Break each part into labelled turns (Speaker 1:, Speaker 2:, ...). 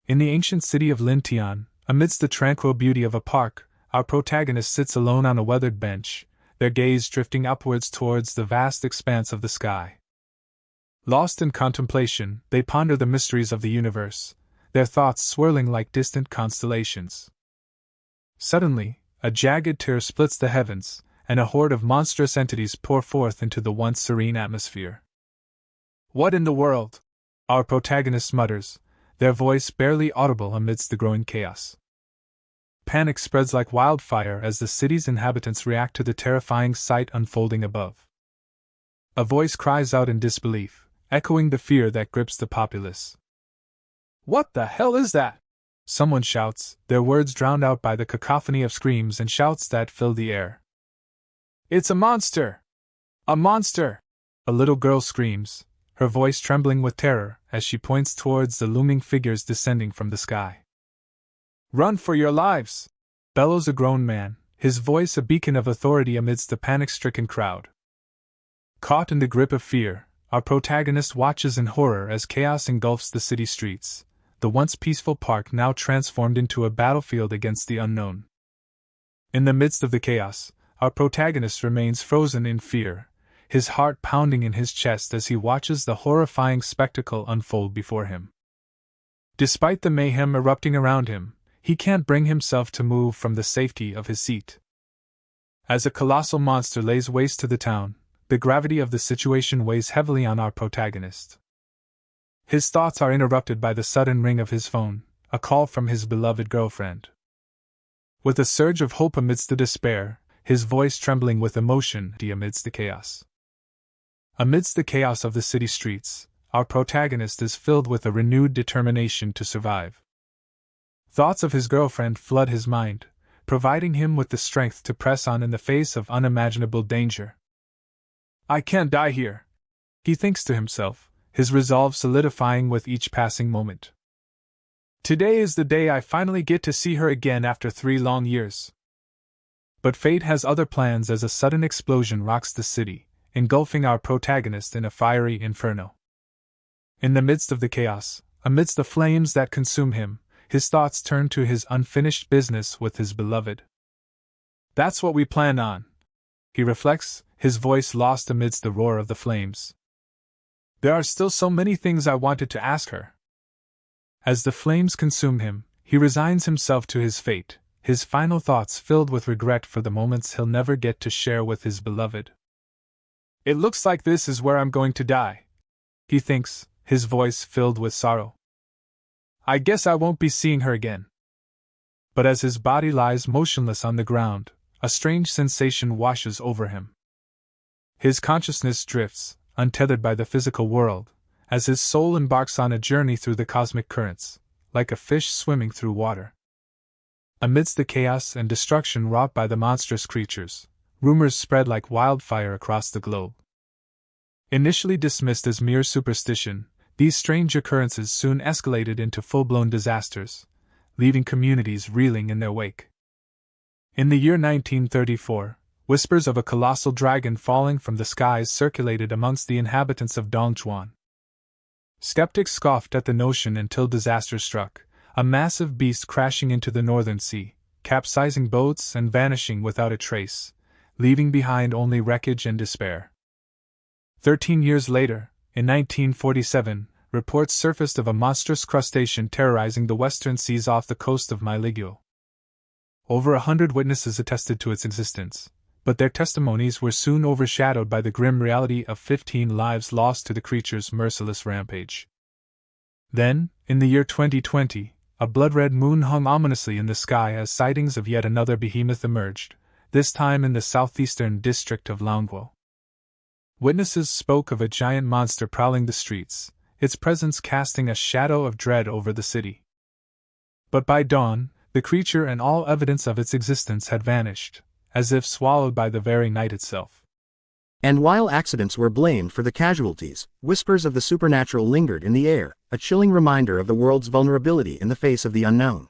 Speaker 1: In the ancient city of Lintian, amidst the tranquil beauty of a park, our protagonist sits alone on a weathered bench, their gaze drifting upwards towards the vast expanse of the sky. Lost in contemplation, they ponder the mysteries of the universe, their thoughts swirling like distant constellations. Suddenly, a jagged tear splits the heavens, and a horde of monstrous entities pour forth into the once serene atmosphere. "What in the world?" our protagonist mutters, their voice barely audible amidst the growing chaos. Panic spreads like wildfire as the city's inhabitants react to the terrifying sight unfolding above. A voice cries out in disbelief, echoing the fear that grips the populace. "What the hell is that?" someone shouts, their words drowned out by the cacophony of screams and shouts that fill the air. "It's a monster! A monster!" a little girl screams, her voice trembling with terror as she points towards the looming figures descending from the sky. "Run for your lives!" bellows a grown man, his voice a beacon of authority amidst the panic-stricken crowd. Caught in the grip of fear, our protagonist watches in horror as chaos engulfs the city streets, the once peaceful park now transformed into a battlefield against the unknown. In the midst of the chaos, our protagonist remains frozen in fear, his heart pounding in his chest as he watches the horrifying spectacle unfold before him. Despite the mayhem erupting around him, he can't bring himself to move from the safety of his seat. As a colossal monster lays waste to the town, the gravity of the situation weighs heavily on our protagonist. His thoughts are interrupted by the sudden ring of his phone, a call from his beloved girlfriend. With a surge of hope amidst the despair, his voice trembling with emotion amidst the chaos. Amidst the chaos of the city streets, our protagonist is filled with a renewed determination to survive. Thoughts of his girlfriend flood his mind, providing him with the strength to press on in the face of unimaginable danger. "I can't die here," he thinks to himself, his resolve solidifying with each passing moment. "Today is the day I finally get to see her again after 3 long years." But fate has other plans as a sudden explosion rocks the city, engulfing our protagonist in a fiery inferno. In the midst of the chaos, amidst the flames that consume him, his thoughts turn to his unfinished business with his beloved. "That's what we plan on," he reflects, his voice lost amidst the roar of the flames. "There are still so many things I wanted to ask her." As the flames consume him, he resigns himself to his fate, his final thoughts filled with regret for the moments he'll never get to share with his beloved. "It looks like this is where I'm going to die," he thinks, his voice filled with sorrow. "I guess I won't be seeing her again." But as his body lies motionless on the ground, a strange sensation washes over him. His consciousness drifts, untethered by the physical world, as his soul embarks on a journey through the cosmic currents, like a fish swimming through water. Amidst the chaos and destruction wrought by the monstrous creatures, rumors spread like wildfire across the globe. Initially dismissed as mere superstition, these strange occurrences soon escalated into full-blown disasters, leaving communities reeling in their wake. In the year 1934, whispers of a colossal dragon falling from the skies circulated amongst the inhabitants of Dongchuan. Skeptics scoffed at the notion until disaster struck, a massive beast crashing into the northern sea, capsizing boats and vanishing without a trace, leaving behind only wreckage and despair. 13 years later, in 1947, reports surfaced of a monstrous crustacean terrorizing the western seas off the coast of Maligyo. Over 100 witnesses attested to its existence, but their testimonies were soon overshadowed by the grim reality of 15 lives lost to the creature's merciless rampage. Then, in the year 2020, a blood-red moon hung ominously in the sky as sightings of yet another behemoth emerged, this time in the southeastern district of Langwo. Witnesses spoke of a giant monster prowling the streets, its presence casting a shadow of dread over the city. But by dawn, the creature and all evidence of its existence had vanished, as if swallowed by the very night itself.
Speaker 2: And while accidents were blamed for the casualties, whispers of the supernatural lingered in the air, a chilling reminder of the world's vulnerability in the face of the unknown.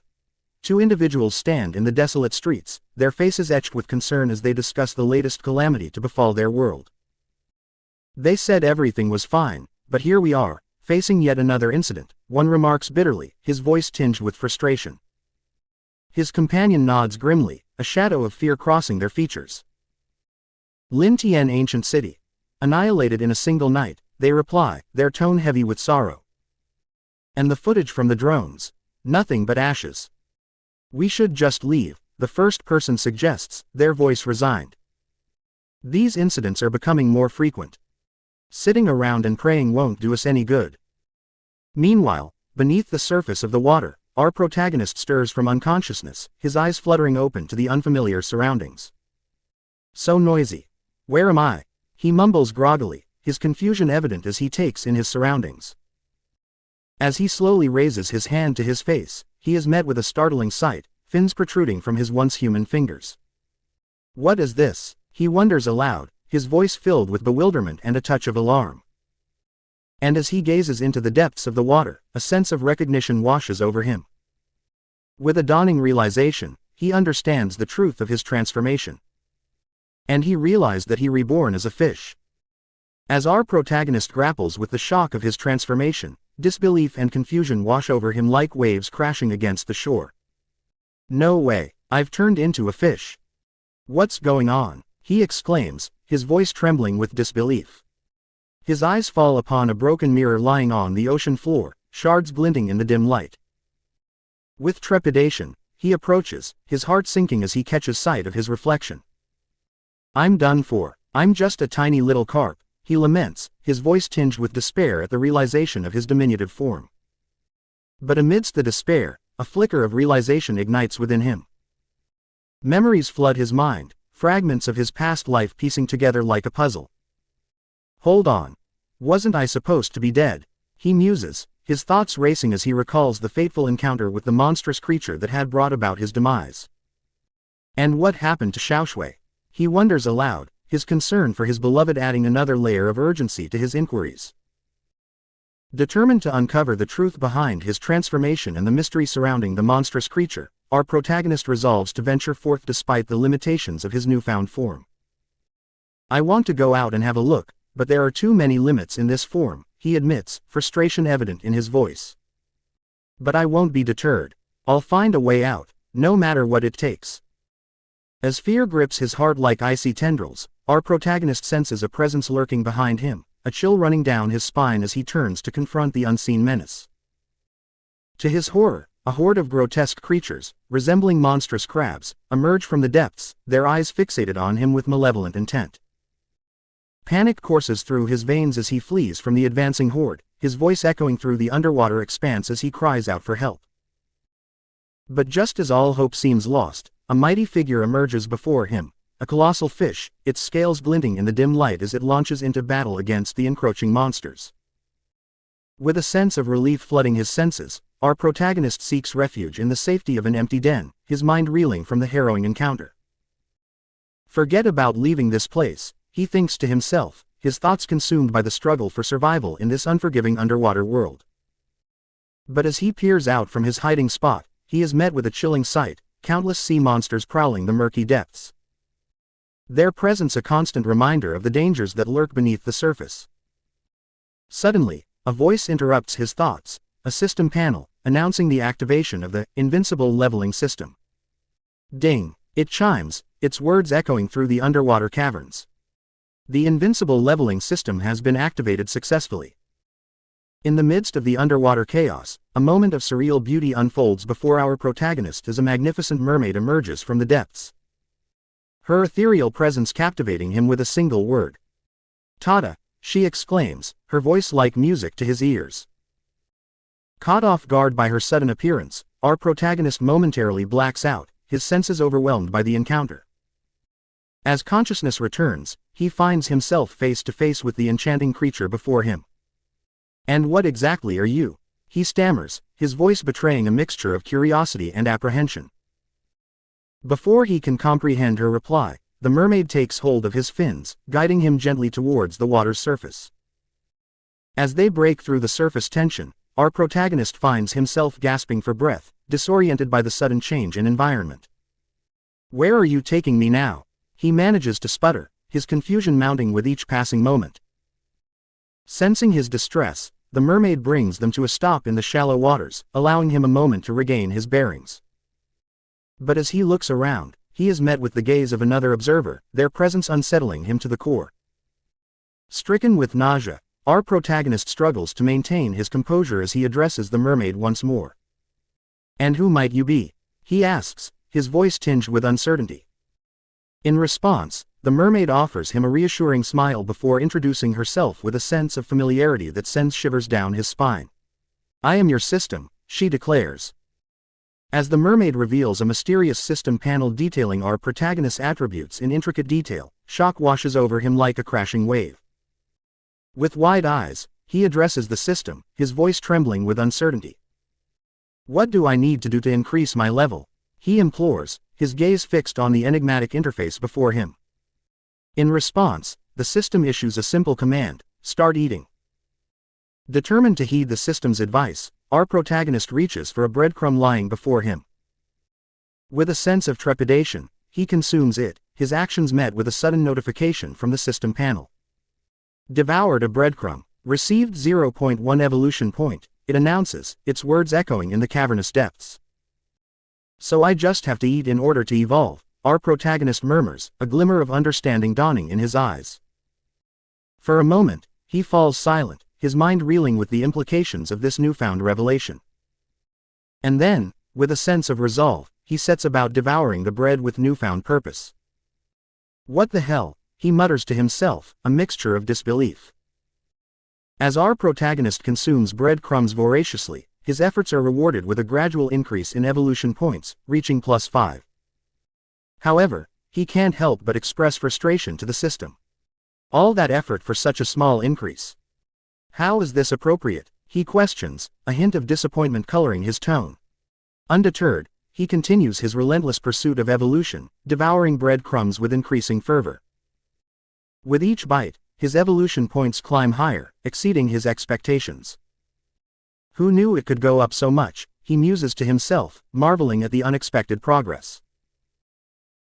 Speaker 2: 2 individuals stand in the desolate streets, their faces etched with concern as they discuss the latest calamity to befall their world. "They said everything was fine, but here we are, facing yet another incident, one remarks bitterly, his voice tinged with frustration. His companion nods grimly, a shadow of fear crossing their features. Lintian ancient city. Annihilated in a single night, they reply, their tone heavy with sorrow. And the footage from the drones? Nothing but ashes. We should just leave, the first person suggests, their voice resigned. These incidents are becoming more frequent. Sitting around and praying won't do us any good. Meanwhile, beneath the surface of the water, our protagonist stirs from unconsciousness, his eyes fluttering open to the unfamiliar surroundings. So noisy. Where am I? He mumbles groggily, his confusion evident as he takes in his surroundings. As he slowly raises his hand to his face, he is met with a startling sight, fins protruding from his once human fingers. What is this? He wonders aloud, his voice filled with bewilderment and a touch of alarm. And as he gazes into the depths of the water, a sense of recognition washes over him. With a dawning realization, he understands the truth of his transformation. And he realized that he reborn as a fish. As our protagonist grapples with the shock of his transformation, disbelief and confusion wash over him like waves crashing against the shore. No way, I've turned into a fish. What's going on? He exclaims, his voice trembling with disbelief. His eyes fall upon a broken mirror lying on the ocean floor, shards glinting in the dim light. With trepidation, he approaches, his heart sinking as he catches sight of his reflection. I'm done for, I'm just a tiny little carp, he laments, his voice tinged with despair at the realization of his diminutive form. But amidst the despair, a flicker of realization ignites within him. Memories flood his mind, fragments of his past life piecing together like a puzzle. Hold on. Wasn't I supposed to be dead? He muses, his thoughts racing as he recalls the fateful encounter with the monstrous creature that had brought about his demise. And what happened to Xiaoshui? He wonders aloud, his concern for his beloved adding another layer of urgency to his inquiries. Determined to uncover the truth behind his transformation and the mystery surrounding the monstrous creature, our protagonist resolves to venture forth despite the limitations of his newfound form. I want to go out and have a look, but there are too many limits in this form, he admits, frustration evident in his voice. But I won't be deterred. I'll find a way out, no matter what it takes. As fear grips his heart like icy tendrils, our protagonist senses a presence lurking behind him, a chill running down his spine as he turns to confront the unseen menace. To his horror, a horde of grotesque creatures, resembling monstrous crabs, emerge from the depths, their eyes fixated on him with malevolent intent. Panic courses through his veins as he flees from the advancing horde, his voice echoing through the underwater expanse as he cries out for help. But just as all hope seems lost, a mighty figure emerges before him, a colossal fish, its scales glinting in the dim light as it launches into battle against the encroaching monsters. With a sense of relief flooding his senses, our protagonist seeks refuge in the safety of an empty den, his mind reeling from the harrowing encounter. Forget about leaving this place, he thinks to himself, his thoughts consumed by the struggle for survival in this unforgiving underwater world. But as he peers out from his hiding spot, he is met with a chilling sight, countless sea monsters prowling the murky depths. Their presence a constant reminder of the dangers that lurk beneath the surface. Suddenly, a voice interrupts his thoughts, a system panel, announcing the activation of the invincible leveling system. Ding! It chimes, its words echoing through the underwater caverns. The invincible leveling system has been activated successfully. In the midst of the underwater chaos, a moment of surreal beauty unfolds before our protagonist as a magnificent mermaid emerges from the depths. Her ethereal presence captivating him with a single word. Tada! She exclaims, her voice like music to his ears. Caught off guard by her sudden appearance, our protagonist momentarily blacks out, his senses overwhelmed by the encounter. As consciousness returns, he finds himself face to face with the enchanting creature before him. And what exactly are you? He stammers, his voice betraying a mixture of curiosity and apprehension. Before he can comprehend her reply, the mermaid takes hold of his fins, guiding him gently towards the water's surface. As they break through the surface tension, our protagonist finds himself gasping for breath, disoriented by the sudden change in environment. Where are you taking me now? He manages to sputter, his confusion mounting with each passing moment. Sensing his distress, the mermaid brings them to a stop in the shallow waters, allowing him a moment to regain his bearings. But as he looks around, he is met with the gaze of another observer, their presence unsettling him to the core. Stricken with nausea, our protagonist struggles to maintain his composure as he addresses the mermaid once more. "And who might you be?" he asks, his voice tinged with uncertainty. In response, the mermaid offers him a reassuring smile before introducing herself with a sense of familiarity that sends shivers down his spine. "I am your system," she declares. As the mermaid reveals a mysterious system panel detailing our protagonist's attributes in intricate detail, shock washes over him like a crashing wave. With wide eyes, he addresses the system, his voice trembling with uncertainty. "What do I need to do to increase my level?" he implores, his gaze fixed on the enigmatic interface before him. In response, the system issues a simple command: start eating. Determined to heed the system's advice, our protagonist reaches for a breadcrumb lying before him. With a sense of trepidation, he consumes it, his actions met with a sudden notification from the system panel. "Devoured a breadcrumb. Received 0.1 evolution point," it announces, its words echoing in the cavernous depths. "So I just have to eat in order to evolve," our protagonist murmurs, a glimmer of understanding dawning in his eyes. For a moment, he falls silent, his mind reeling with the implications of this newfound revelation. And then, with a sense of resolve, he sets about devouring the bread with newfound purpose. "What the hell?" he mutters to himself, a mixture of disbelief. As our protagonist consumes breadcrumbs voraciously, his efforts are rewarded with a gradual increase in evolution points, reaching +5. However, he can't help but express frustration to the system. All that effort for such a small increase. How is this appropriate? He questions, a hint of disappointment coloring his tone. Undeterred, he continues his relentless pursuit of evolution, devouring breadcrumbs with increasing fervor. With each bite, his evolution points climb higher, exceeding his expectations. Who knew it could go up so much, he muses to himself, marveling at the unexpected progress.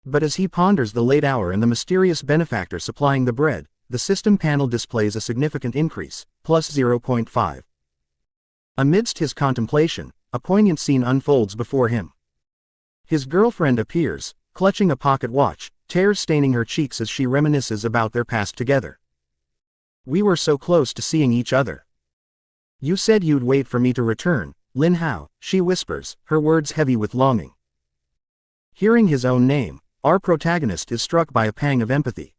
Speaker 2: But as he ponders the late hour and the mysterious benefactor supplying the bread, the system panel displays a significant increase, +0.5. Amidst his contemplation, a poignant scene unfolds before him. His girlfriend appears, clutching a pocket watch, tears staining her cheeks as she reminisces about their past together. "We were so close to seeing each other. You said you'd wait for me to return, Lin Hao," she whispers, her words heavy with longing. Hearing his own name, our protagonist is struck by a pang of empathy.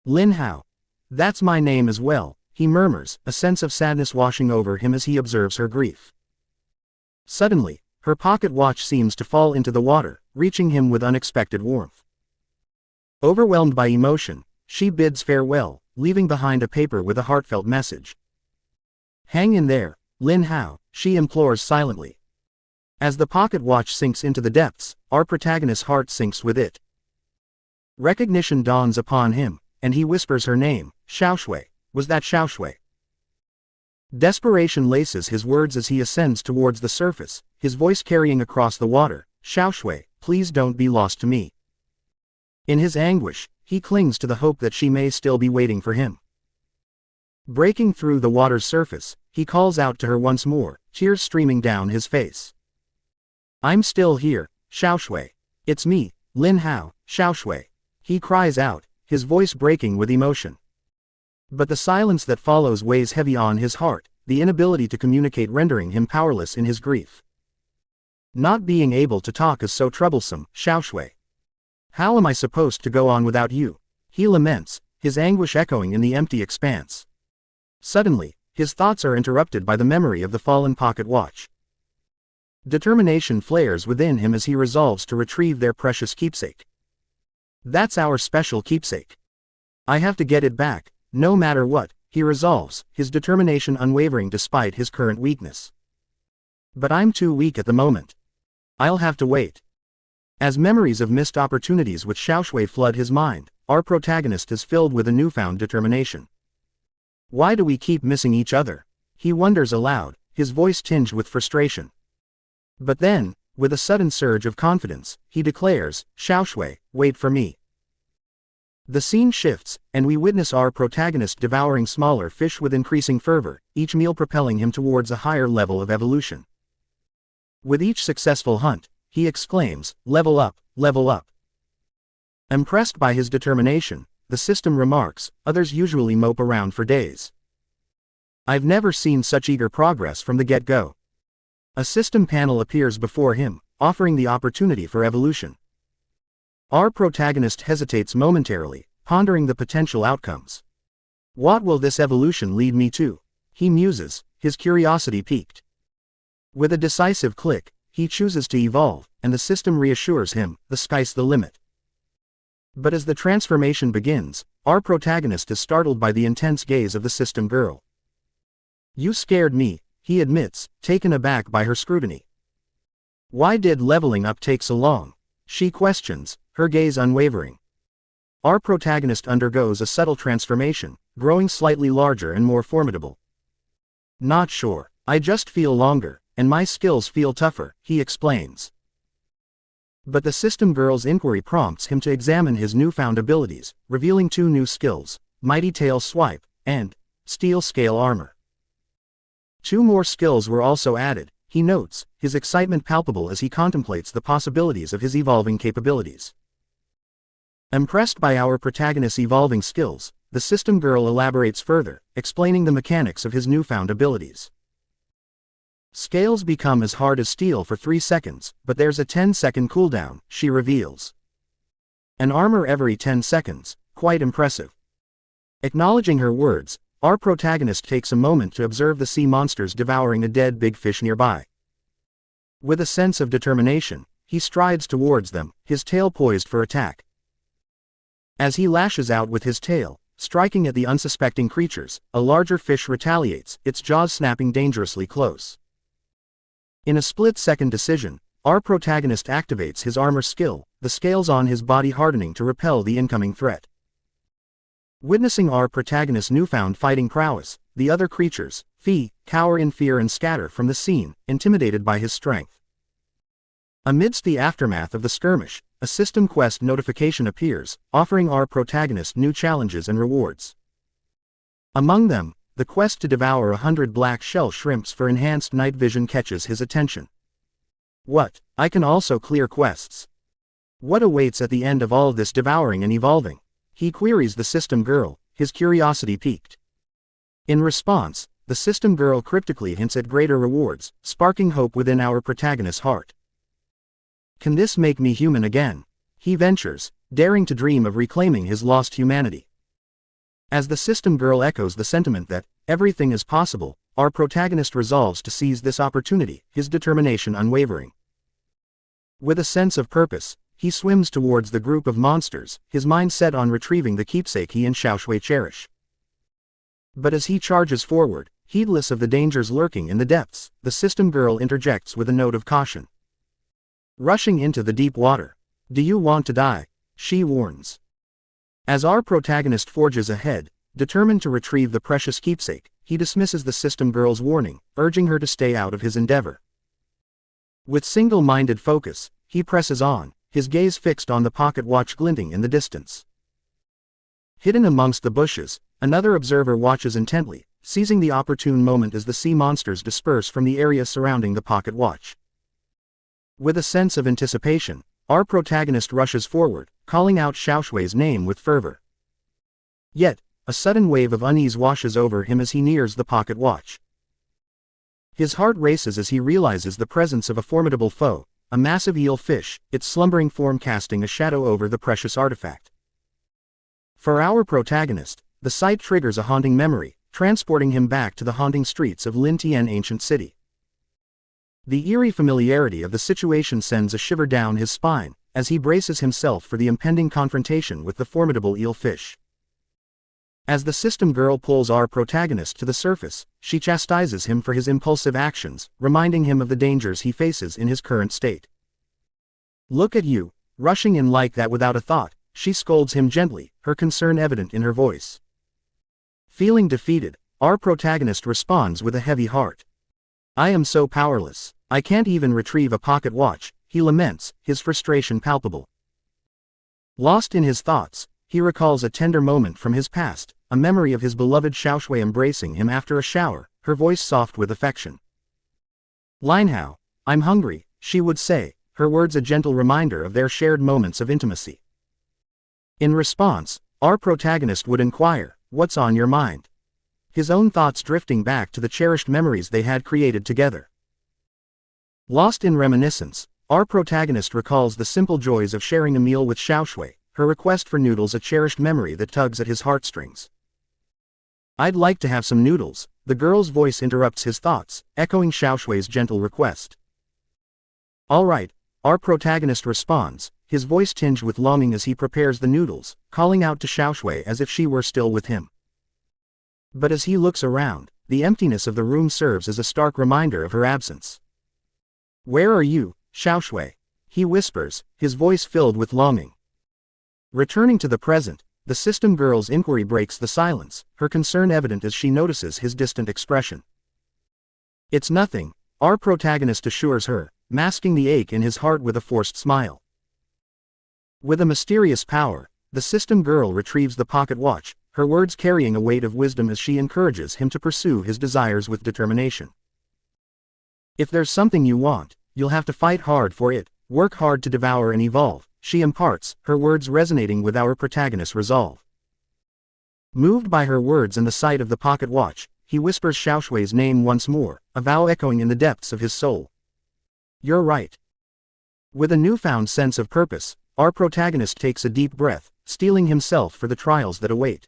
Speaker 2: "Lin Hao. That's my name as well," he murmurs, a sense of sadness washing over him as he observes her grief. Suddenly, her pocket watch seems to fall into the water, reaching him with unexpected warmth. Overwhelmed by emotion, she bids farewell, leaving behind a paper with a heartfelt message. "Hang in there, Lin Hao," she implores silently. As the pocket watch sinks into the depths, our protagonist's heart sinks with it. Recognition dawns upon him, and he whispers her name, Xiaoshui. Was that Xiaoshui? Desperation laces his words as he ascends towards the surface, his voice carrying across the water, "Xiaoshui, please don't be lost to me." In his anguish, he clings to the hope that she may still be waiting for him. Breaking through the water's surface, he calls out to her once more, tears streaming down his face. "I'm still here, Xiaoshui. It's me, Lin Hao, Xiaoshui," he cries out, his voice breaking with emotion. But the silence that follows weighs heavy on his heart, the inability to communicate rendering him powerless in his grief. "Not being able to talk is so troublesome, Xiaoshui. How am I supposed to go on without you?" he laments, his anguish echoing in the empty expanse. Suddenly, his thoughts are interrupted by the memory of the fallen pocket watch. Determination flares within him as he resolves to retrieve their precious keepsake. "That's our special keepsake. I have to get it back, no matter what," he resolves, his determination unwavering despite his current weakness. "But I'm too weak at the moment. I'll have to wait." As memories of missed opportunities with Xiaoshui flood his mind, our protagonist is filled with a newfound determination. "Why do we keep missing each other?" he wonders aloud, his voice tinged with frustration. But then, with a sudden surge of confidence, he declares, "Xiaoshui, wait for me. The scene shifts, and we witness our protagonist devouring smaller fish with increasing fervor, each meal propelling him towards a higher level of evolution. With each successful hunt, he exclaims, "Level up, level up." Impressed by his determination, the system remarks, others usually mope around for days. "I've never seen such eager progress from the get-go." A system panel appears before him, offering the opportunity for evolution. Our protagonist hesitates momentarily, pondering the potential outcomes. What will this evolution lead me to? He muses, his curiosity piqued. With a decisive click, he chooses to evolve, and the system reassures him, the sky's the limit. But as the transformation begins, our protagonist is startled by the intense gaze of the system girl. "You scared me," he admits, taken aback by her scrutiny. "Why did leveling up take so long?" she questions, her gaze unwavering. Our protagonist undergoes a subtle transformation, growing slightly larger and more formidable. "Not sure, I just feel longer, and my skills feel tougher," he explains. But the system girl's inquiry prompts him to examine his newfound abilities, revealing 2 new skills, Mighty Tail Swipe, and Steel Scale Armor. 2 more skills were also added, he notes, his excitement palpable as he contemplates the possibilities of his evolving capabilities. Impressed by our protagonist's evolving skills, the system girl elaborates further, explaining the mechanics of his newfound abilities. "Scales become as hard as steel for 3 seconds, but there's a 10-second cooldown," she reveals. "An armor every 10 seconds, quite impressive." Acknowledging her words, our protagonist takes a moment to observe the sea monsters devouring a dead big fish nearby. With a sense of determination, he strides towards them, his tail poised for attack. As he lashes out with his tail, striking at the unsuspecting creatures, a larger fish retaliates, its jaws snapping dangerously close. In a split-second decision, our protagonist activates his armor skill, the scales on his body hardening to repel the incoming threat. Witnessing our protagonist's newfound fighting prowess, the other creatures, cower in fear and scatter from the scene, intimidated by his strength. Amidst the aftermath of the skirmish, a system quest notification appears, offering our protagonist new challenges and rewards. Among them, the quest to devour 100 black shell shrimps for enhanced night vision catches his attention. "What, I can also clear quests? What awaits at the end of all this devouring and evolving?" he queries the system girl, his curiosity piqued. In response, the system girl cryptically hints at greater rewards, sparking hope within our protagonist's heart. "Can this make me human again?" he ventures, daring to dream of reclaiming his lost humanity. As the system girl echoes the sentiment that everything is possible, our protagonist resolves to seize this opportunity, his determination unwavering. With a sense of purpose, he swims towards the group of monsters, his mind set on retrieving the keepsake he and Xiaoshui cherish. But as he charges forward, heedless of the dangers lurking in the depths, the system girl interjects with a note of caution. Rushing into the deep water. "Do you want to die?" she warns. As our protagonist forges ahead, determined to retrieve the precious keepsake, he dismisses the system girl's warning, urging her to stay out of his endeavor. With single-minded focus, he presses on, his gaze fixed on the pocket watch glinting in the distance. Hidden amongst the bushes, another observer watches intently, seizing the opportune moment as the sea monsters disperse from the area surrounding the pocket watch. With a sense of anticipation, our protagonist rushes forward, calling out Xiaoshui's name with fervor. Yet, a sudden wave of unease washes over him as he nears the pocket watch. His heart races as he realizes the presence of a formidable foe, a massive eel fish, its slumbering form casting a shadow over the precious artifact. For our protagonist, the sight triggers a haunting memory, transporting him back to the haunting streets of Lintian ancient city. The eerie familiarity of the situation sends a shiver down his spine, as he braces himself for the impending confrontation with the formidable eel fish. As the system girl pulls our protagonist to the surface, she chastises him for his impulsive actions, reminding him of the dangers he faces in his current state. "Look at you, rushing in like that without a thought," she scolds him gently, her concern evident in her voice. Feeling defeated, our protagonist responds with a heavy heart. "I am so powerless, I can't even retrieve a pocket watch," he laments, his frustration palpable. Lost in his thoughts, he recalls a tender moment from his past, a memory of his beloved Xiaoshui embracing him after a shower, her voice soft with affection. "Lin Hao, I'm hungry," she would say, her words a gentle reminder of their shared moments of intimacy. In response, our protagonist would inquire, "What's on your mind?" His own thoughts drifting back to the cherished memories they had created together. Lost in reminiscence, our protagonist recalls the simple joys of sharing a meal with Xiaoshui, her request for noodles a cherished memory that tugs at his heartstrings. "I'd like to have some noodles," the girl's voice interrupts his thoughts, echoing Xiaoshui's gentle request. "All right," our protagonist responds, his voice tinged with longing as he prepares the noodles, calling out to Xiaoshui as if she were still with him. But as he looks around, the emptiness of the room serves as a stark reminder of her absence. "Where are you, Xiaoshui?" he whispers, his voice filled with longing. Returning to the present, the system girl's inquiry breaks the silence, her concern evident as she notices his distant expression. "It's nothing," our protagonist assures her, masking the ache in his heart with a forced smile. With a mysterious power, the system girl retrieves the pocket watch, her words carrying a weight of wisdom as she encourages him to pursue his desires with determination. "If there's something you want, you'll have to fight hard for it, work hard to devour and evolve," she imparts, her words resonating with our protagonist's resolve. Moved by her words and the sight of the pocket watch, he whispers Xiaoshui's name once more, a vow echoing in the depths of his soul. "You're right." With a newfound sense of purpose, our protagonist takes a deep breath, steeling himself for the trials that await.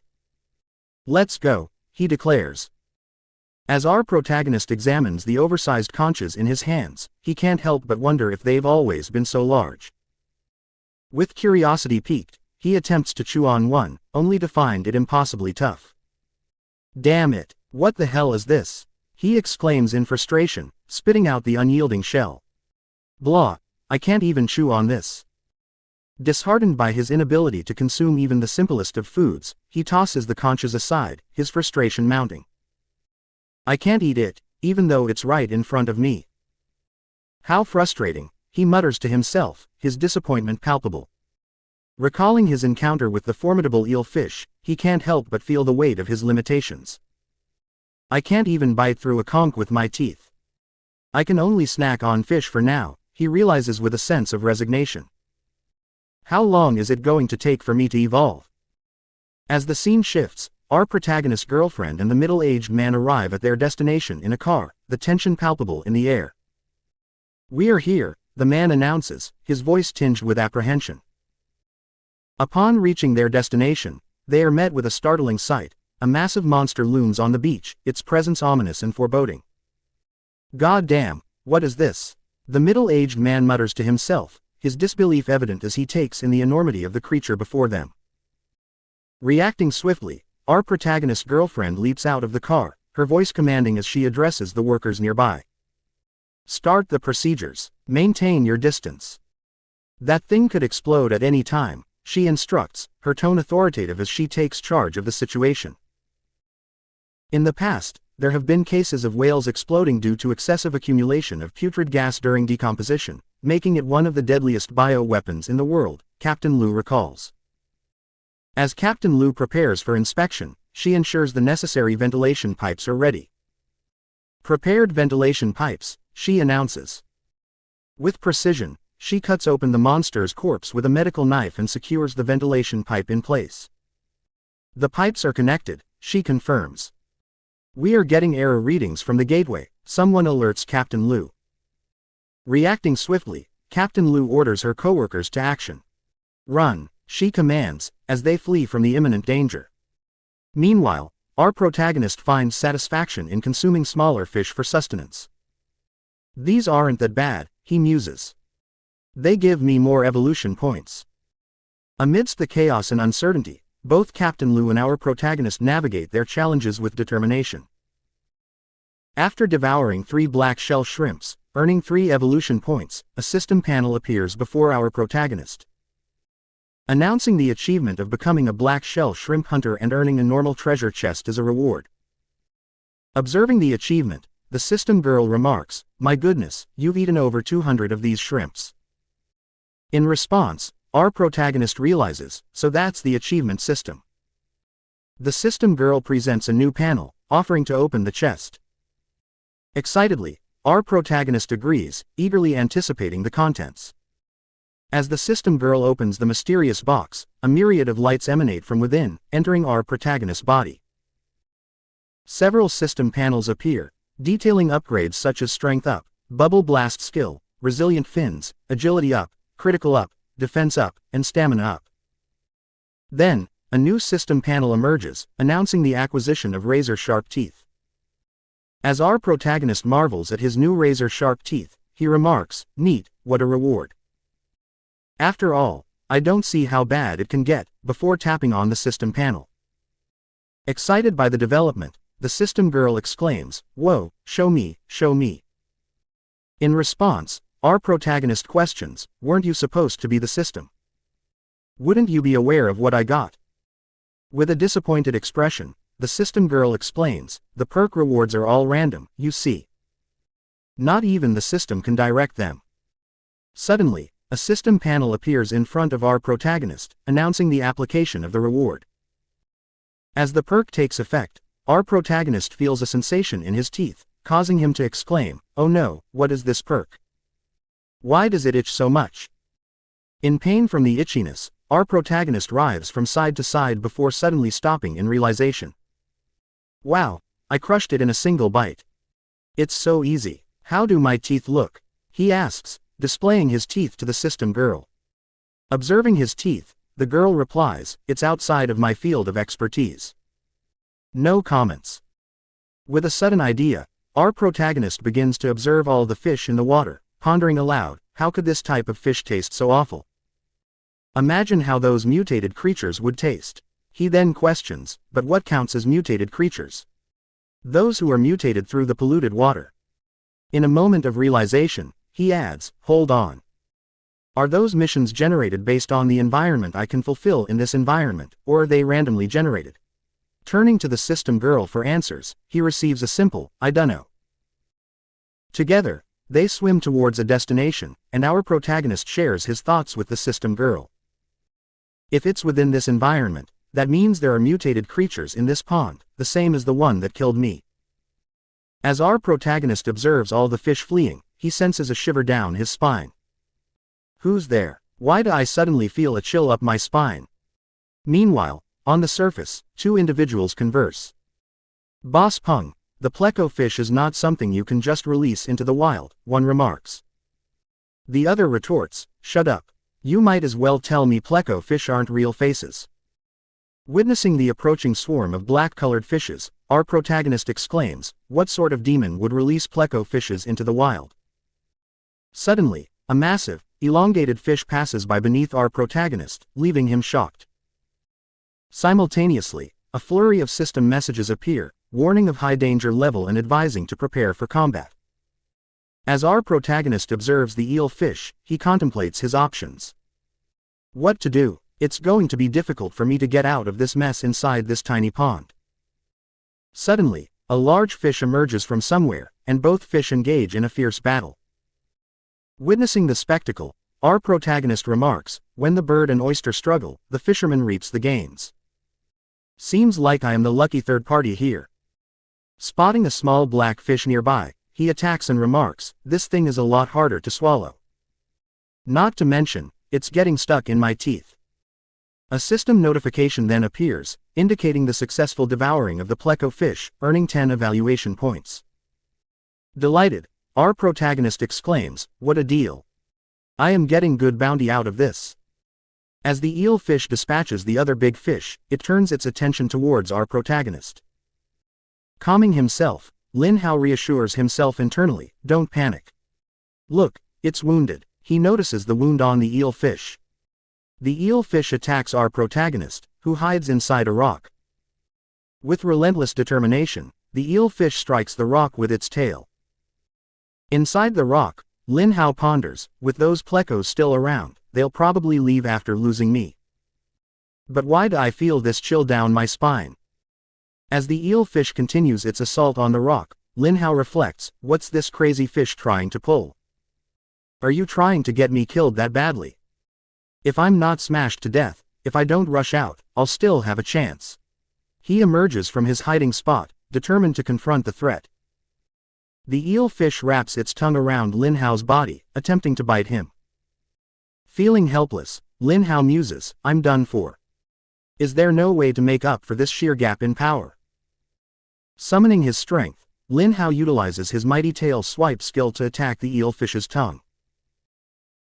Speaker 2: "Let's go," he declares. As our protagonist examines the oversized conchas in his hands, he can't help but wonder if they've always been so large. With curiosity piqued, he attempts to chew on one, only to find it impossibly tough. "Damn it, what the hell is this?" he exclaims in frustration, spitting out the unyielding shell. "Blah, I can't even chew on this." Disheartened by his inability to consume even the simplest of foods, he tosses the conchas aside, his frustration mounting. "I can't eat it, even though it's right in front of me. How frustrating," he mutters to himself, his disappointment palpable. Recalling his encounter with the formidable eel-fish, he can't help but feel the weight of his limitations. "I can't even bite through a conch with my teeth. I can only snack on fish for now," he realizes with a sense of resignation. "How long is it going to take for me to evolve?" As the scene shifts, our protagonist's girlfriend and the middle-aged man arrive at their destination in a car, the tension palpable in the air. "We're here," the man announces, his voice tinged with apprehension. Upon reaching their destination, they are met with a startling sight. A massive monster looms on the beach, its presence ominous and foreboding. "God damn, what is this?" the middle-aged man mutters to himself, his disbelief evident as he takes in the enormity of the creature before them. Reacting swiftly, our protagonist's girlfriend leaps out of the car, her voice commanding as she addresses the workers nearby. "Start the procedures. Maintain your distance. That thing could explode at any time," she instructs, her tone authoritative as she takes charge of the situation. In the past, there have been cases of whales exploding due to excessive accumulation of putrid gas during decomposition, making it one of the deadliest bioweapons in the world, Captain Liu recalls. As Captain Liu prepares for inspection, she ensures the necessary ventilation pipes are ready. "Prepared ventilation pipes," she announces. With precision, she cuts open the monster's corpse with a medical knife and secures the ventilation pipe in place. "The pipes are connected," she confirms. "We are getting error readings from the gateway," someone alerts Captain Liu. Reacting swiftly, Captain Liu orders her coworkers to action. "Run," she commands, as they flee from the imminent danger. Meanwhile, our protagonist finds satisfaction in consuming smaller fish for sustenance. "These aren't that bad," he muses. "They give me more evolution points." Amidst the chaos and uncertainty, both Captain Liu and our protagonist navigate their challenges with determination. After devouring 3 black shell shrimps, earning 3 evolution points, a system panel appears before our protagonist, announcing the achievement of becoming a black shell shrimp hunter and earning a normal treasure chest as a reward. Observing the achievement, the system girl remarks, "My goodness, you've eaten over 200 of these shrimps." In response, our protagonist realizes, so that's the achievement system. The system girl presents a new panel, offering to open the chest. Excitedly, our protagonist agrees, eagerly anticipating the contents. As the system girl opens the mysterious box, a myriad of lights emanate from within, entering our protagonist's body. Several system panels appear, detailing upgrades such as strength up, bubble blast skill, resilient fins, agility up, critical up, defense up, and stamina up. Then, a new system panel emerges, announcing the acquisition of razor-sharp teeth. As our protagonist marvels at his new razor-sharp teeth, he remarks, "Neat, what a reward. After all, I don't see how bad it can get," before tapping on the system panel. Excited by the development, the system girl exclaims, "Whoa, show me, show me." In response, our protagonist questions, "Weren't you supposed to be the system? Wouldn't you be aware of what I got?" With a disappointed expression, the system girl explains, "The perk rewards are all random, you see. Not even the system can direct them." Suddenly, a system panel appears in front of our protagonist, announcing the application of the reward. As the perk takes effect, our protagonist feels a sensation in his teeth, causing him to exclaim, "Oh no, what is this perk? Why does it itch so much?" In pain from the itchiness, our protagonist writhes from side to side before suddenly stopping in realization. "Wow, I crushed it in a single bite. It's so easy. How do my teeth look?" he asks, displaying his teeth to the system girl. Observing his teeth, the girl replies, "It's outside of my field of expertise. No comments." With a sudden idea, our protagonist begins to observe all the fish in the water, pondering aloud, how could this type of fish taste so awful? Imagine how those mutated creatures would taste. He then questions, but what counts as mutated creatures? Those who are mutated through the polluted water. In a moment of realization, he adds, "Hold on. Are those missions generated based on the environment I can fulfill in this environment, or are they randomly generated?" Turning to the system girl for answers, he receives a simple, "I dunno." Together, they swim towards a destination, and our protagonist shares his thoughts with the system girl. "If it's within this environment, that means there are mutated creatures in this pond, the same as the one that killed me." As our protagonist observes all the fish fleeing, he senses a shiver down his spine. "Who's there? Why do I suddenly feel a chill up my spine?" Meanwhile, on the surface, two individuals converse. "Boss Pung, the pleco fish is not something you can just release into the wild," one remarks. The other retorts, "Shut up. You might as well tell me pleco fish aren't real faces." Witnessing the approaching swarm of black-colored fishes, our protagonist exclaims, "What sort of demon would release pleco fishes into the wild?" Suddenly, a massive, elongated fish passes by beneath our protagonist, leaving him shocked. Simultaneously, a flurry of system messages appear, warning of high danger level and advising to prepare for combat. As our protagonist observes the eel fish, he contemplates his options. What to do? It's going to be difficult for me to get out of this mess inside this tiny pond. Suddenly, a large fish emerges from somewhere, and both fish engage in a fierce battle. Witnessing the spectacle, our protagonist remarks, "When the bird and oyster struggle, the fisherman reaps the gains. Seems like I am the lucky third party here." Spotting a small black fish nearby, he attacks and remarks, "This thing is a lot harder to swallow. Not to mention, it's getting stuck in my teeth." A system notification then appears, indicating the successful devouring of the pleco fish, earning 10 evaluation points. Delighted, our protagonist exclaims, "What a deal. I am getting good bounty out of this." As the eel fish dispatches the other big fish, it turns its attention towards our protagonist. Calming himself, Lin Hao reassures himself internally, "Don't panic. Look, it's wounded." He notices the wound on the eel fish. The eel fish attacks our protagonist, who hides inside a rock. With relentless determination, the eel fish strikes the rock with its tail. Inside the rock, Lin Hao ponders, "With those plecos still around, they'll probably leave after losing me. But why do I feel this chill down my spine?" As the eel fish continues its assault on the rock, Lin Hao reflects, "What's this crazy fish trying to pull? Are you trying to get me killed that badly?" If I'm not smashed to death, if I don't rush out, I'll still have a chance. He emerges from his hiding spot, determined to confront the threat. The eel-fish wraps its tongue around Lin Hao's body, attempting to bite him. Feeling helpless, Lin Hao muses, I'm done for. Is there no way to make up for this sheer gap in power? Summoning his strength, Lin Hao utilizes his mighty tail swipe skill to attack the eel-fish's tongue.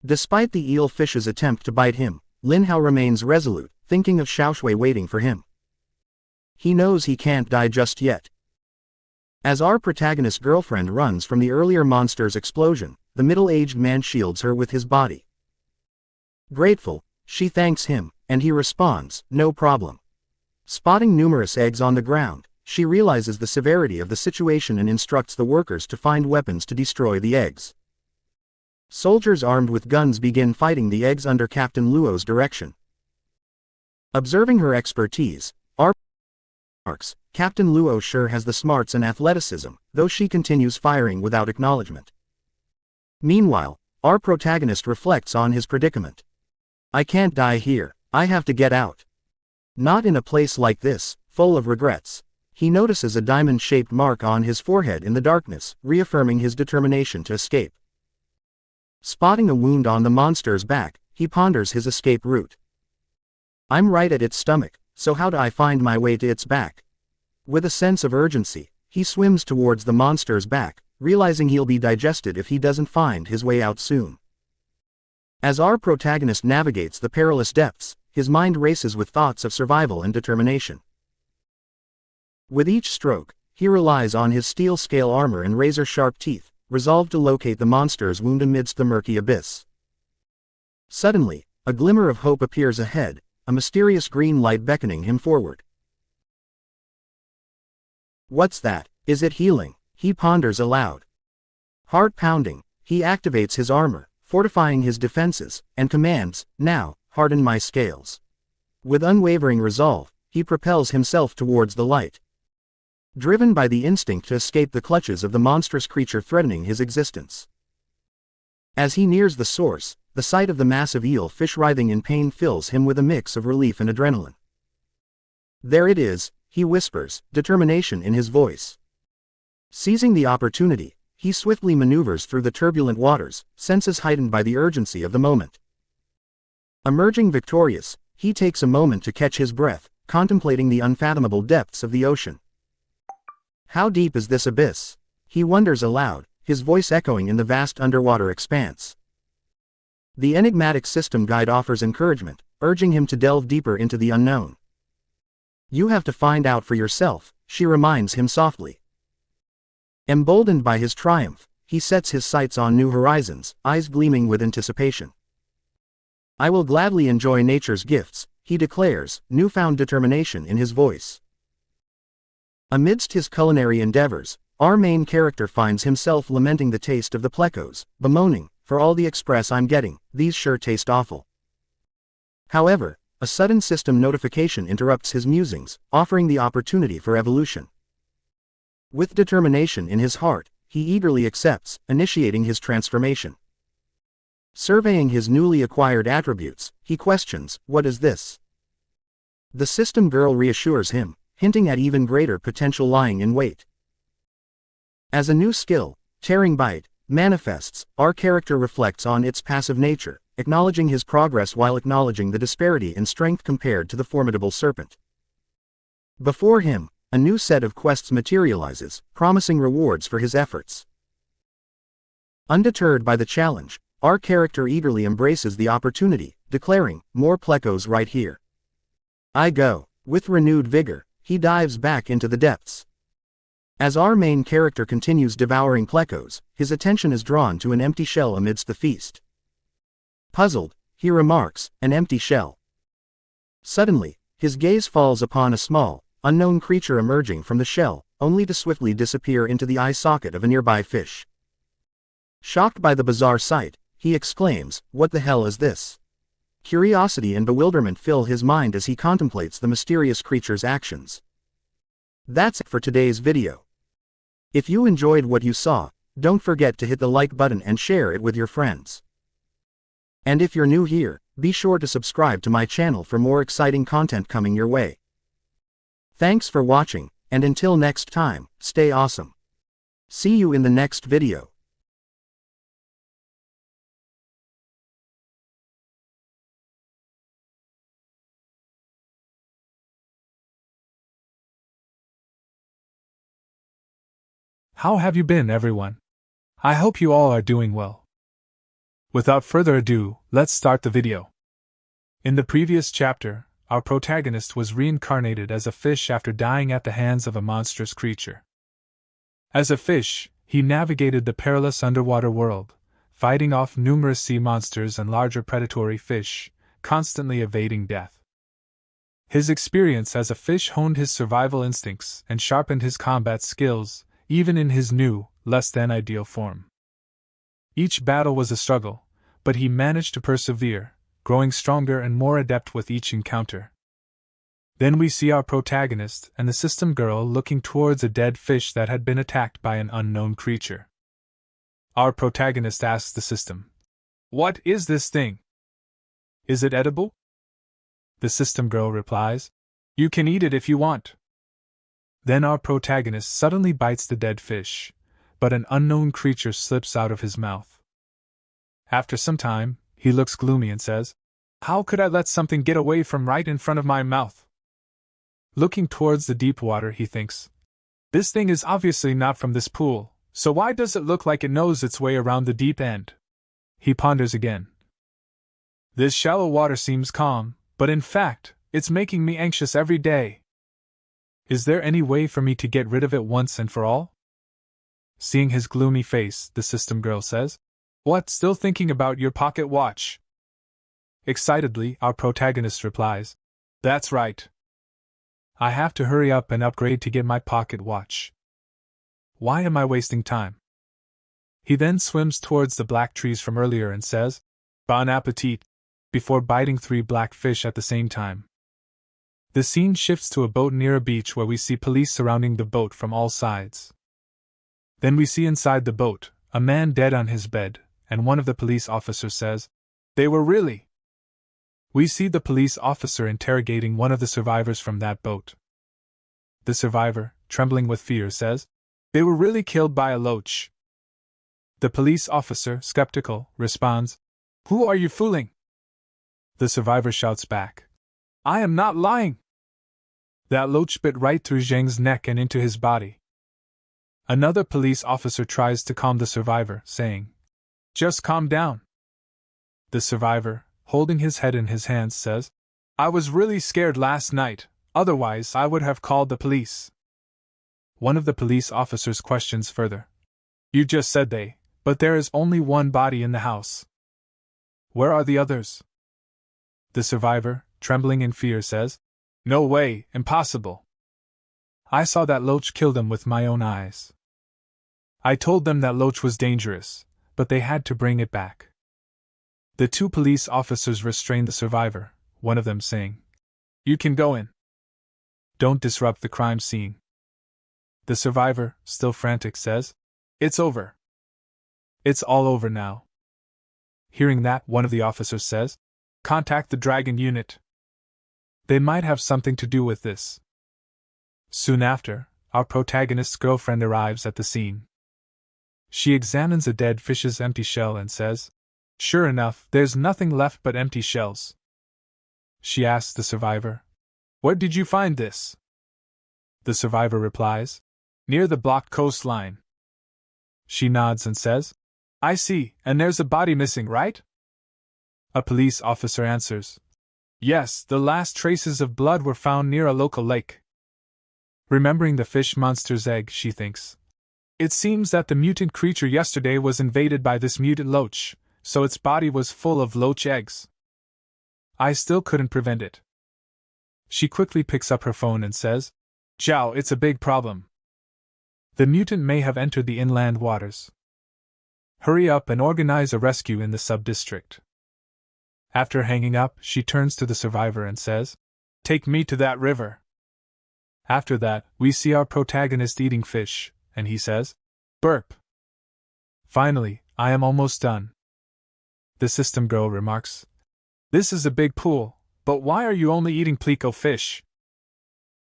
Speaker 2: Despite the eel-fish's attempt to bite him, Lin Hao remains resolute, thinking of Xiaoshui waiting for him. He knows he can't die just yet. As our protagonist's girlfriend runs from the earlier monster's explosion, the middle-aged man shields her with his body. Grateful, she thanks him, and he responds, no problem. Spotting numerous eggs on the ground, she realizes the severity of the situation and instructs the workers to find weapons to destroy the eggs. Soldiers armed with guns begin fighting the eggs under Captain Luo's direction. Observing her expertise, our remarks, Captain Luo sure has the smarts and athleticism, though she continues firing without acknowledgement. Meanwhile, our protagonist reflects on his predicament. I can't die here, I have to get out. Not in a place like this, full of regrets. He notices a diamond-shaped mark on his forehead in the darkness, reaffirming his determination to escape. Spotting a wound on the monster's back, he ponders his escape route. I'm right at its stomach, so how do I find my way to its back? With a sense of urgency, he swims towards the monster's back, realizing he'll be digested if he doesn't find his way out soon. As our protagonist navigates the perilous depths, his mind races with thoughts of survival and determination. With each stroke, he relies on his steel-scale armor and razor-sharp teeth, resolved to locate the monster's wound amidst the murky abyss. Suddenly, a glimmer of hope appears ahead, a mysterious green light beckoning him forward. What's that? Is it healing? He ponders aloud. Heart pounding, he activates his armor, fortifying his defenses, and commands, now, harden my scales. With unwavering resolve, he propels himself towards the light. Driven by the instinct to escape the clutches of the monstrous creature threatening his existence. As he nears the source, the sight of the massive eel-fish writhing in pain fills him with a mix of relief and adrenaline. There it is, he whispers, determination in his voice. Seizing the opportunity, he swiftly maneuvers through the turbulent waters, senses heightened by the urgency of the moment. Emerging victorious, he takes a moment to catch his breath, contemplating the unfathomable depths of the ocean. How deep is this abyss? He wonders aloud, his voice echoing in the vast underwater expanse. The enigmatic system guide offers encouragement, urging him to delve deeper into the unknown. You have to find out for yourself, she reminds him softly. Emboldened by his triumph, he sets his sights on new horizons, eyes gleaming with anticipation. I will gladly enjoy nature's gifts, he declares, newfound determination in his voice. Amidst his culinary endeavors, our main character finds himself lamenting the taste of the plecos, bemoaning, for all the express I'm getting, these sure taste awful. However, a sudden system notification interrupts his musings, offering the opportunity for evolution. With determination in his heart, he eagerly accepts, initiating his transformation. Surveying his newly acquired attributes, he questions, what is this? The system girl reassures him, hinting at even greater potential lying in wait. As a new skill, Tearing Bite, manifests, our character reflects on its passive nature, acknowledging his progress while acknowledging the disparity in strength compared to the formidable serpent. Before him, a new set of quests materializes, promising rewards for his efforts. Undeterred by the challenge, our character eagerly embraces the opportunity, declaring, more plecos right here. I go. With renewed vigor, he dives back into the depths. As our main character continues devouring plecos, his attention is drawn to an empty shell amidst the feast. Puzzled, he remarks, an empty shell. Suddenly, his gaze falls upon a small, unknown creature emerging from the shell, only to swiftly disappear into the eye socket of a nearby fish. Shocked by the bizarre sight, he exclaims, what the hell is this? Curiosity and bewilderment fill his mind as he contemplates the mysterious creature's actions. That's it for today's video. If you enjoyed what you saw, don't forget to hit the like button and share it with your friends. And if you're new here, be sure to subscribe to my channel for more exciting content coming your way. Thanks for watching, and until next time, stay awesome. See you in the next video.
Speaker 1: How have you been, everyone? I hope you all are doing well. Without further ado, let's start the video. In the previous chapter, our protagonist was reincarnated as a fish after dying at the hands of a monstrous creature. As a fish, he navigated the perilous underwater world, fighting off numerous sea monsters and larger predatory fish, constantly evading death. His experience as a fish honed his survival instincts and sharpened his combat skills, even in his new, less-than-ideal form. Each battle was a struggle, but he managed to persevere, growing stronger and more adept with each encounter. Then we see our protagonist and the system girl looking towards a dead fish that had been attacked by an unknown creature. Our protagonist asks the system, "What is this thing? Is it edible?" The system girl replies, "You can eat it if you want." Then our protagonist suddenly bites the dead fish, but an unknown creature slips out of his mouth. After some time, he looks gloomy and says, "How could I let something get away from right in front of my mouth?" Looking towards the deep water, he thinks, "This thing is obviously not from this pool, so why does it look like it knows its way around the deep end?" He ponders again. "This shallow water seems calm, but in fact, it's making me anxious every day. Is there any way for me to get rid of it once and for all?" Seeing his gloomy face, the system girl says, "What, still thinking about your pocket watch?" Excitedly, our protagonist replies, "That's right. I have to hurry up and upgrade to get my pocket watch. Why am I wasting time?" He then swims towards the black trees from earlier and says, "Bon appetit," before biting 3 black fish at the same time. The scene shifts to a boat near a beach where we see police surrounding the boat from all sides. Then we see inside the boat, a man dead on his bed, and one of the police officers says, "They were really?" We see the police officer interrogating one of the survivors from that boat. The survivor, trembling with fear, says, "They were really killed by a loach." The police officer, skeptical, responds, "Who are you fooling?" The survivor shouts back, "I am not lying. That loach bit right through Zheng's neck and into his body." Another police officer tries to calm the survivor, saying, "Just calm down." The survivor, holding his head in his hands, says, "I was really scared last night, otherwise I would have called the police." One of the police officers questions further, "You just said they, but there is only one body in the house. Where are the others?" The survivor, trembling in fear, says, "No way, impossible. I saw that loach kill them with my own eyes. I told them that loach was dangerous, but they had to bring it back." The 2 police officers restrain the survivor, one of them saying, "You can go in. Don't disrupt the crime scene." The survivor, still frantic, says, "It's over. It's all over now." Hearing that, one of the officers says, "Contact the Dragon unit. They might have something to do with this." Soon after, our protagonist's girlfriend arrives at the scene. She examines a dead fish's empty shell and says, "Sure enough, there's nothing left but empty shells." She asks the survivor, "Where did you find this?" The survivor replies, "Near the blocked coastline." She nods and says, "I see, and there's a body missing, right?" A police officer answers, "Yes, the last traces of blood were found near a local lake." Remembering the fish monster's egg, she thinks, "It seems that the mutant creature yesterday was invaded by this mutant loach, so its body was full of loach eggs. I still couldn't prevent it." She quickly picks up her phone and says, "Zhao, it's a big problem. The mutant may have entered the inland waters. Hurry up and organize a rescue in the sub-district." After hanging up, she turns to the survivor and says, "Take me to that river." After that, we see our protagonist eating fish, and he says, "Burp. Finally, I am almost done." the system girl remarks. This is a big pool, but why are you only eating pleco fish?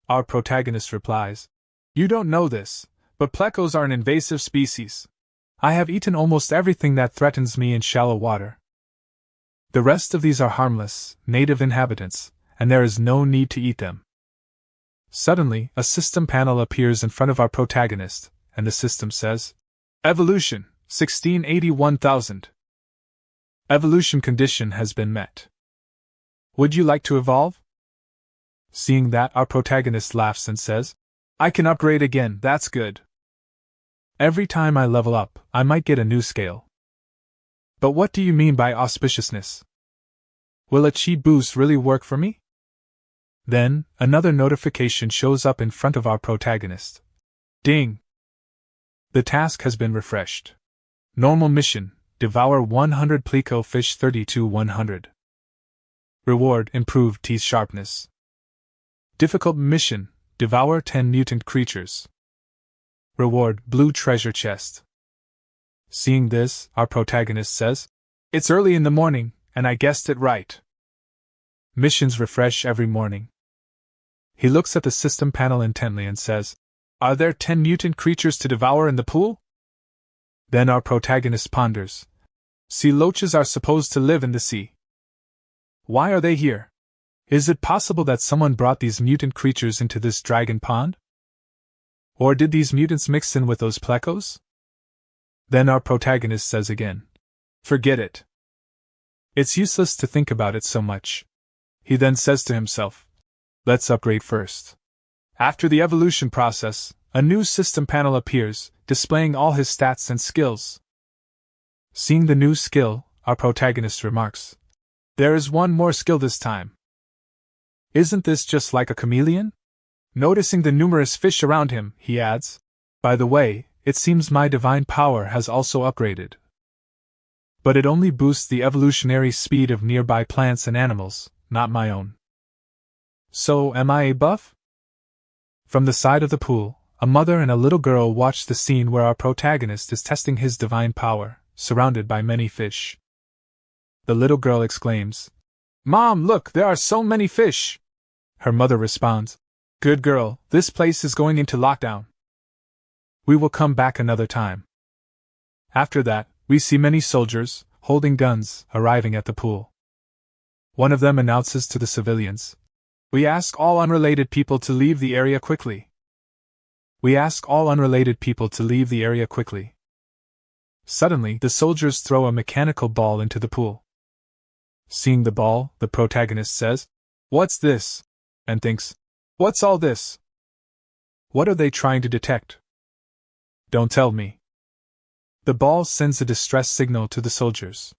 Speaker 1: Our protagonist replies. You don't know this, but plecos are an invasive species. I have eaten almost everything that threatens me in shallow water. The rest of these are harmless, native inhabitants, and there is no need to eat them. Suddenly, a system panel appears in front of our protagonist, and the system says, Evolution, 1681,000. Evolution condition has been met. Would you like to evolve? Seeing that, our protagonist laughs and says, I can upgrade again, that's good. Every time I level up, I might get a new scale. But what do you mean by auspiciousness? Will a chi boost really work for me? Then, another notification shows up in front of our protagonist. Ding! The task has been refreshed. Normal mission, devour 100 pleco fish 32-100. Reward, improved teeth sharpness. Difficult mission, devour 10 mutant creatures. Reward, blue treasure chest. Seeing this, our protagonist says, It's early in the morning, and I guessed it right. Missions refresh every morning. He looks at the system panel intently and says, Are there 10 mutant creatures to devour in the pool? Then our protagonist ponders. Sea loaches are supposed to live in the sea. Why are they here? Is it possible that someone brought these mutant creatures into this dragon pond? Or did these mutants mix in with those plecos? Then our protagonist says again, Forget it. It's useless to think about it so much. He then says to himself, Let's upgrade first. After the evolution process, a new system panel appears, displaying all his stats and skills. Seeing the new skill, our protagonist remarks, There is one more skill this time. Isn't this just like a chameleon? Noticing the numerous fish around him, he adds, By the way, it seems my divine power has also upgraded. But it only boosts the evolutionary speed of nearby plants and animals, not my own. So, am I a buff? From the side of the pool, a mother and a little girl watch the scene where our protagonist is testing his divine power, surrounded by many fish. The little girl exclaims, Mom, look, there are so many fish! Her mother responds, Good girl, this place is going into lockdown. We will come back another time. After that, we see many soldiers, holding guns, arriving at the pool. One of them announces to the civilians, We ask all unrelated people to leave the area quickly. We ask all unrelated people to leave the area quickly. Suddenly, the soldiers throw a mechanical ball into the pool. Seeing the ball, the protagonist says, What's this? And thinks, What's all this? What are they trying to detect? Don't tell me. The ball sends a distress signal to the soldiers.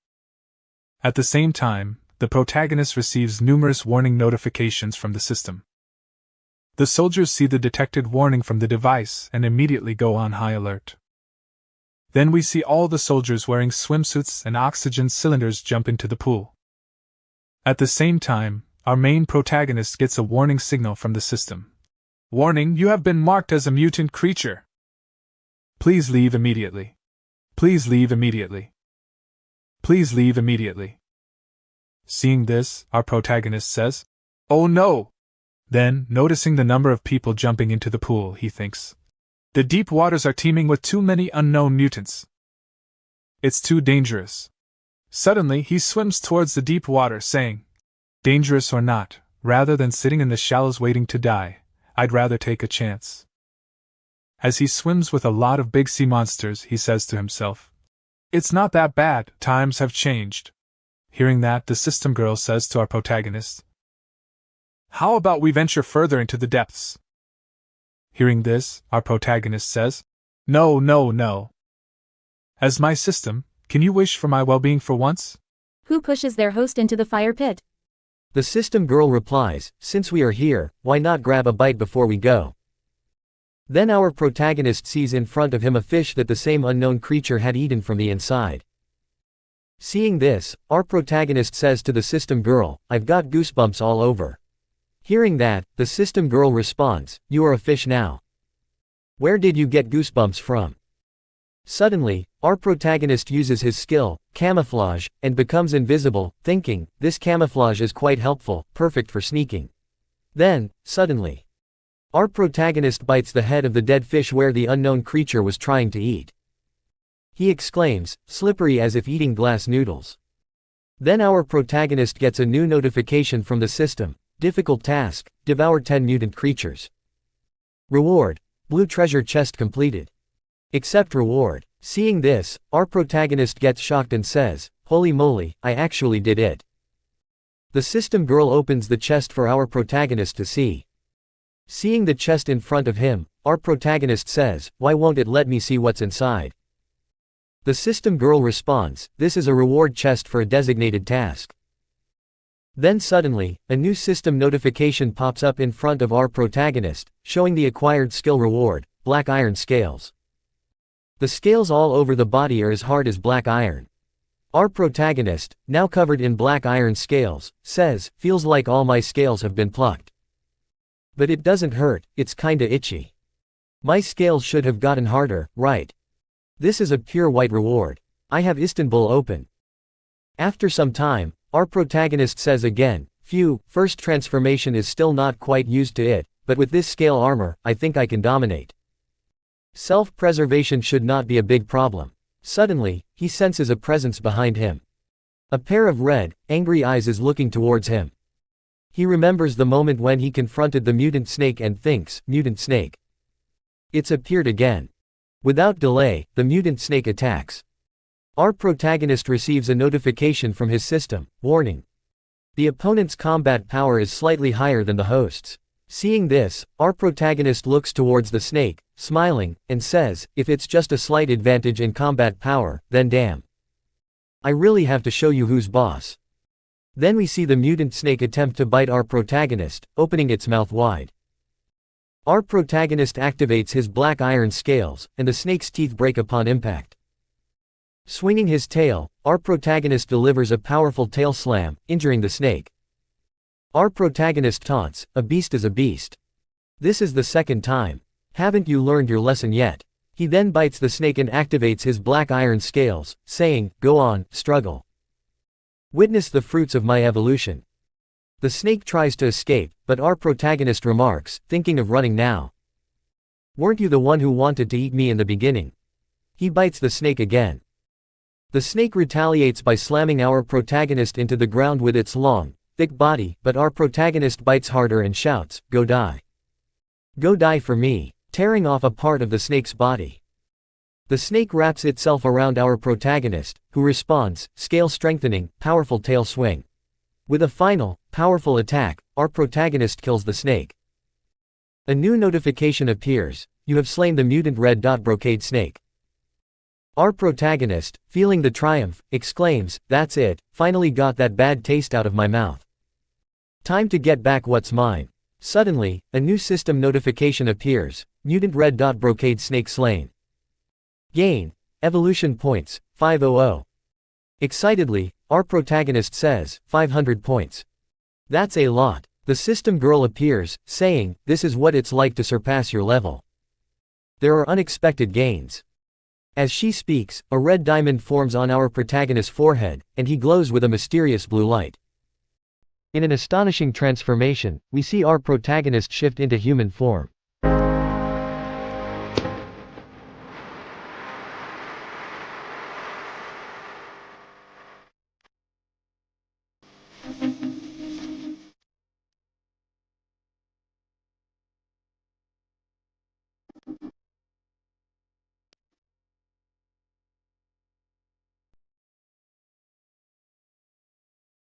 Speaker 1: At the same time, the protagonist receives numerous warning notifications from the system. The soldiers see the detected warning from the device and immediately go on high alert. Then we see all the soldiers wearing swimsuits and oxygen cylinders jump into the pool. At the same time, our main protagonist gets a warning signal from the system. Warning, you have been marked as a mutant creature. Please leave immediately. Please leave immediately. Please leave immediately. Seeing this, our protagonist says, Oh no! Then, noticing the number of people jumping into the pool, he thinks, The deep waters are teeming with too many unknown mutants. It's too dangerous. Suddenly, he swims towards the deep water, saying, Dangerous or not, rather than sitting in the shallows waiting to die, I'd rather take a chance. As he swims with a lot of big sea monsters, he says to himself, It's not that bad, times have changed. Hearing that, the system girl says to our protagonist, How about we venture further into the depths? Hearing this, our protagonist says, No, no, no. As my system, can you wish for my well-being for once?
Speaker 3: Who pushes their host into the fire pit?
Speaker 4: The system girl replies, Since we are here, why not grab a bite before we go? Then our protagonist sees in front of him a fish that the same unknown creature had eaten from the inside. Seeing this, our protagonist says to the system girl, I've got goosebumps all over. Hearing that, the system girl responds, You are a fish now. Where did you get goosebumps from? Suddenly, our protagonist uses his skill, camouflage, and becomes invisible, thinking, this camouflage is quite helpful, perfect for sneaking. Then, suddenly, our protagonist bites the head of the dead fish where the unknown creature was trying to eat. He exclaims, slippery as if eating glass noodles. Then our protagonist gets a new notification from the system. Difficult task, devour 10 mutant creatures. Reward, blue treasure chest completed. Accept reward. Seeing this, our protagonist gets shocked and says, holy moly, I actually did it. The system girl opens the chest for our protagonist to see. Seeing the chest in front of him, our protagonist says, why won't it let me see what's inside? The system girl responds, this is a reward chest for a designated task. Then suddenly, a new system notification pops up in front of our protagonist, showing the acquired skill reward, black iron scales. The scales all over the body are as hard as black iron. Our protagonist, now covered in black iron scales, says, feels like all my scales have been plucked. But it doesn't hurt, it's kinda itchy. My scales should have gotten harder, right? This is a pure white reward. I have Istanbul open. After some time, our protagonist says again, phew, first transformation is still not quite used to it, but with this scale armor, I think I can dominate. Self-preservation should not be a big problem. Suddenly, he senses a presence behind him. A pair of red, angry eyes is looking towards him. He remembers the moment when he confronted the mutant snake and thinks, mutant snake. It's appeared again. Without delay, the mutant snake attacks. Our protagonist receives a notification from his system, warning. The opponent's combat power is slightly higher than the host's. Seeing this, our protagonist looks towards the snake, smiling, and says, if it's just a slight advantage in combat power, then damn. I really have to show you who's boss. Then we see the mutant snake attempt to bite our protagonist, opening its mouth wide. Our protagonist activates his black iron scales, and the snake's teeth break upon impact. Swinging his tail, our protagonist delivers a powerful tail slam, injuring the snake. Our protagonist taunts, a beast is a beast. This is the second time. Haven't you learned your lesson yet? He then bites the snake and activates his black iron scales, saying, go on, struggle. Witness the fruits of my evolution. The snake tries to escape, but our protagonist remarks, thinking of running now. Weren't you the one who wanted to eat me in the beginning? He bites the snake again. The snake retaliates by slamming our protagonist into the ground with its long, thick body, but our protagonist bites harder and shouts, go die. Go die for me, tearing off a part of the snake's body. The snake wraps itself around our protagonist, who responds, scale strengthening, powerful tail swing. With a final, powerful attack, our protagonist kills the snake. A new notification appears, you have slain the mutant red dot brocade snake. Our protagonist, feeling the triumph, exclaims, that's it, finally got that bad taste out of my mouth. Time to get back what's mine. Suddenly, a new system notification appears, mutant red dot brocade snake slain. Gain, evolution points, 500. Excitedly, our protagonist says, 500 points. That's a lot. The system girl appears, saying, this is what it's like to surpass your level. There are unexpected gains. As she speaks, a red diamond forms on our protagonist's forehead, and he glows with a mysterious blue light. In an astonishing transformation, we see our protagonist shift into human form.